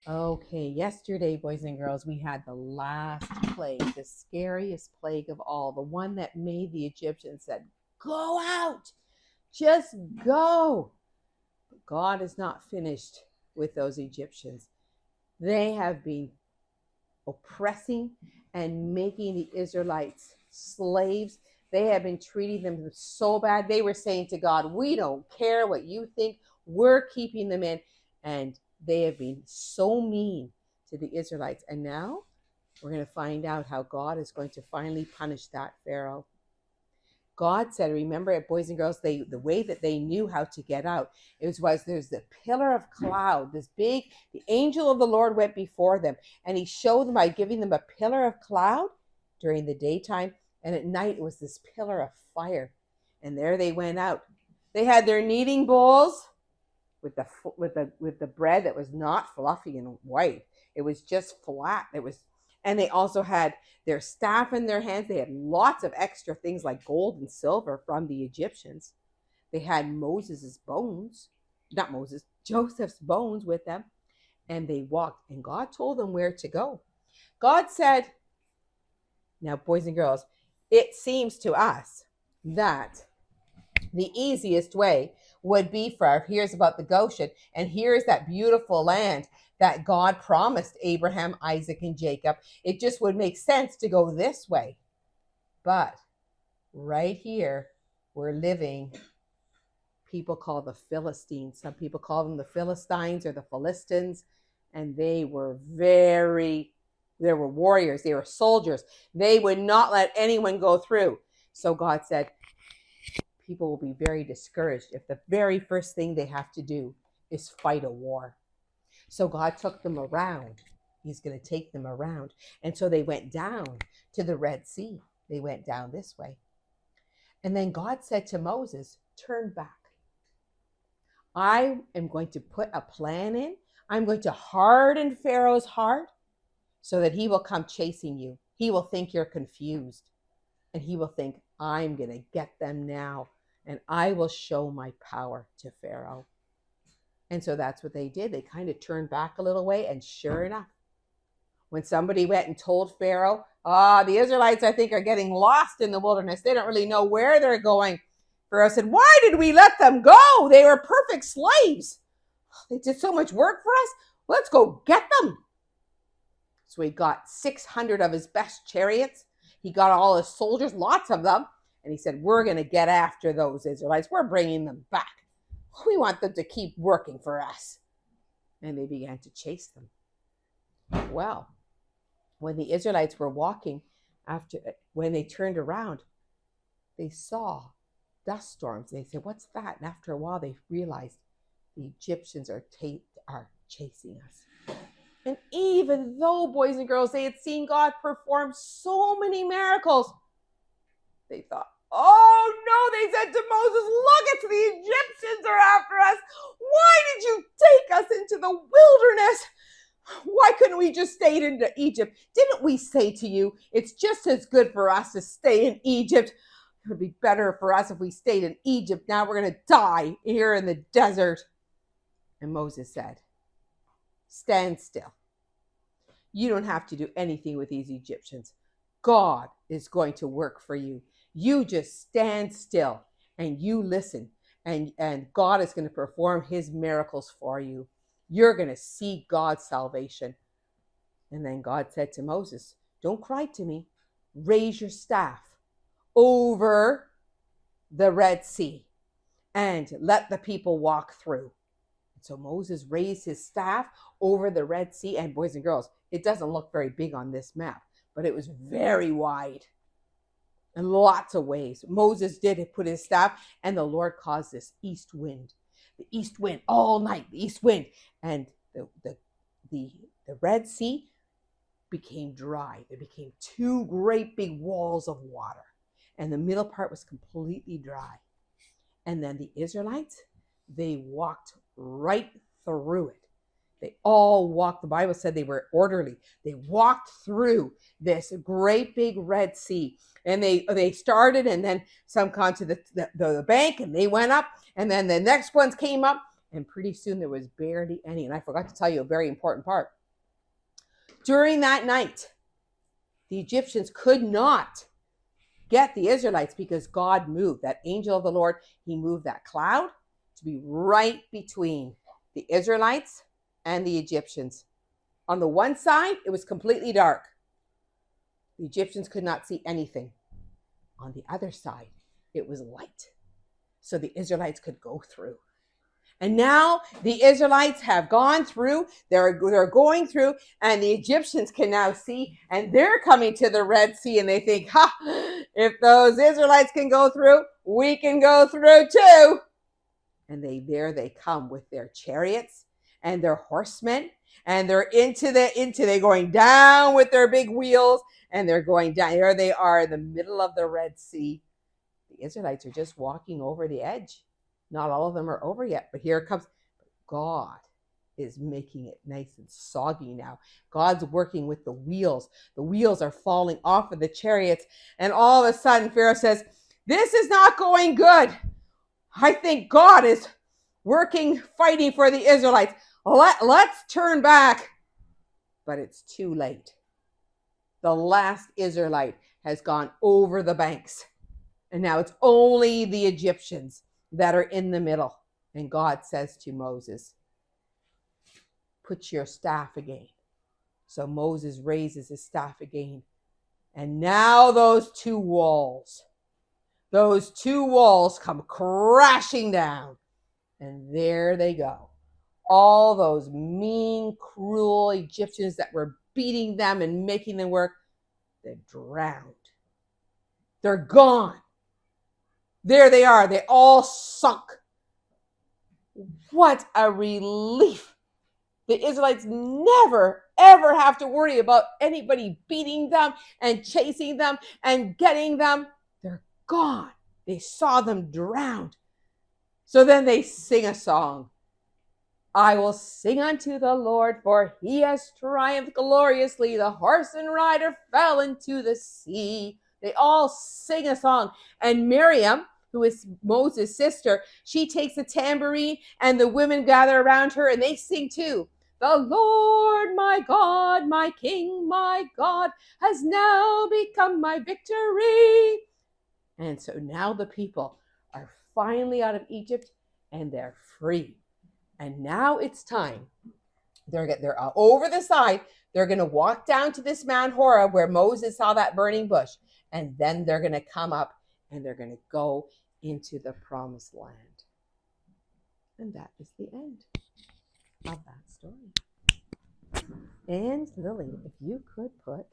Okay, yesterday, boys and girls, we had the last plague, the scariest plague of all, the one that made the Egyptians said, "Go out, just go." But God is not finished with those Egyptians. They have been oppressing and making the Israelites slaves. They have been treating them so bad. They were saying to God, "We don't care what you think. We're keeping them in." And they have been so mean to the Israelites. And now we're going to find out how God is going to finally punish that Pharaoh. God said, remember it, boys and girls, the way that they knew how to get out, was there's the pillar of cloud, this big, the angel of the Lord went before them, and he showed them by giving them a pillar of cloud during the daytime, and at night it was this pillar of fire. And there they went out. They had their kneading bowls with the bread that was not fluffy and white. It was just flat. And they also had their staff in their hands. They had lots of extra things like gold and silver from the Egyptians. They had Joseph's bones with them. And they walked, and God told them where to go. God said, now, boys and girls, it seems to us that the easiest way would be here's about the Goshen, and here's that beautiful land that God promised Abraham, Isaac, and Jacob. It just would make sense to go this way. But right here, we're living, people call the Philistines. Some people call them the Philistines or the Philistines. And they were warriors. They were soldiers. They would not let anyone go through. So God said, people will be very discouraged if the very first thing they have to do is fight a war. So God took them around. He's going to take them around. And so they went down to the Red Sea. They went down this way. And then God said to Moses, turn back. I am going to put a plan in. I'm going to harden Pharaoh's heart so that he will come chasing you. He will think you're confused. And he will think, I'm going to get them now. And I will show my power to Pharaoh. And so that's what they did. They kind of turned back a little way. And sure enough, when somebody went and told Pharaoh, the Israelites, I think, are getting lost in the wilderness. They don't really know where they're going. Pharaoh said, why did we let them go? They were perfect slaves. They did so much work for us. Let's go get them. So he got 600 of his best chariots. He got all his soldiers, lots of them. And he said, we're going to get after those Israelites. We're bringing them back. We want them to keep working for us. And they began to chase them. Well, when the Israelites were walking, when they turned around, they saw dust storms. They said, what's that? And after a while, they realized the Egyptians are chasing us. And even though, boys and girls, they had seen God perform so many miracles, they thought, oh no, they said to Moses, look, it's the Egyptians are after us. Why did you take us into the wilderness? Why couldn't we just stay in Egypt? Didn't we say to you, it's just as good for us to stay in Egypt? It would be better for us if we stayed in Egypt. Now we're going to die here in the desert. And Moses said, stand still. You don't have to do anything with these Egyptians. God is going to work for you. You just stand still and you listen. And God is going to perform his miracles for you. You're going to see God's salvation. And then God said to Moses, don't cry to me. Raise your staff over the Red Sea and let the people walk through. So Moses raised his staff over the Red Sea. And boys and girls, it doesn't look very big on this map, but it was very wide in lots of ways. Moses did put his staff, and the Lord caused this east wind. The east wind all night, the east wind. And the Red Sea became dry. There became two great big walls of water. And the middle part was completely dry. And then the Israelites, they walked right through it. They all walked. The Bible said they were orderly. They walked through this great big Red Sea. And they started, and then some got to the bank, and they went up. And then the next ones came up. And pretty soon there was barely any. And I forgot to tell you a very important part. During that night, the Egyptians could not get the Israelites because God moved. That angel of the Lord, he moved that cloud to be right between the Israelites and the Egyptians. On the one side, it was completely dark. The Egyptians could not see anything. On the other side, it was light. So the Israelites could go through. And now the Israelites have gone through, they're going through, and the Egyptians can now see, and they're coming to the Red Sea, and they think, ha, if those Israelites can go through, we can go through too. And there they come with their chariots and their horsemen, and they're they're going down with their big wheels, and they're going down. There they are in the middle of the Red Sea. The Israelites are just walking over the edge. Not all of them are over yet, but here it comes. God is making it nice and soggy now. God's working with the wheels. The wheels are falling off of the chariots, and all of a sudden Pharaoh says, this is not going good. I think God is working, fighting for the Israelites. Let's turn back. But it's too late. The last Israelite has gone over the banks, and now it's only the Egyptians that are in the middle. And God says to Moses, put your staff again. So Moses raises his staff again. And now those two walls come crashing down. And there they go. All those mean, cruel Egyptians that were beating them and making them work, they're drowned. They're gone. There they are. They all sunk. What a relief. The Israelites never, ever have to worry about anybody beating them and chasing them and getting them. They're gone. They saw them drowned. So then they sing a song. I will sing unto the Lord, for he has triumphed gloriously. The horse and rider fell into the sea. They all sing a song. And Miriam, who is Moses' sister, she takes a tambourine, and the women gather around her, and they sing too. The Lord, my God, my King, my God, has now become my victory. And so now the people are finally out of Egypt, and they're free. And now it's time. They're over the side. They're going to walk down to this Mount Horeb where Moses saw that burning bush. And then they're going to come up and they're going to go into the promised land. And that is the end of that story. And Lily, if you could put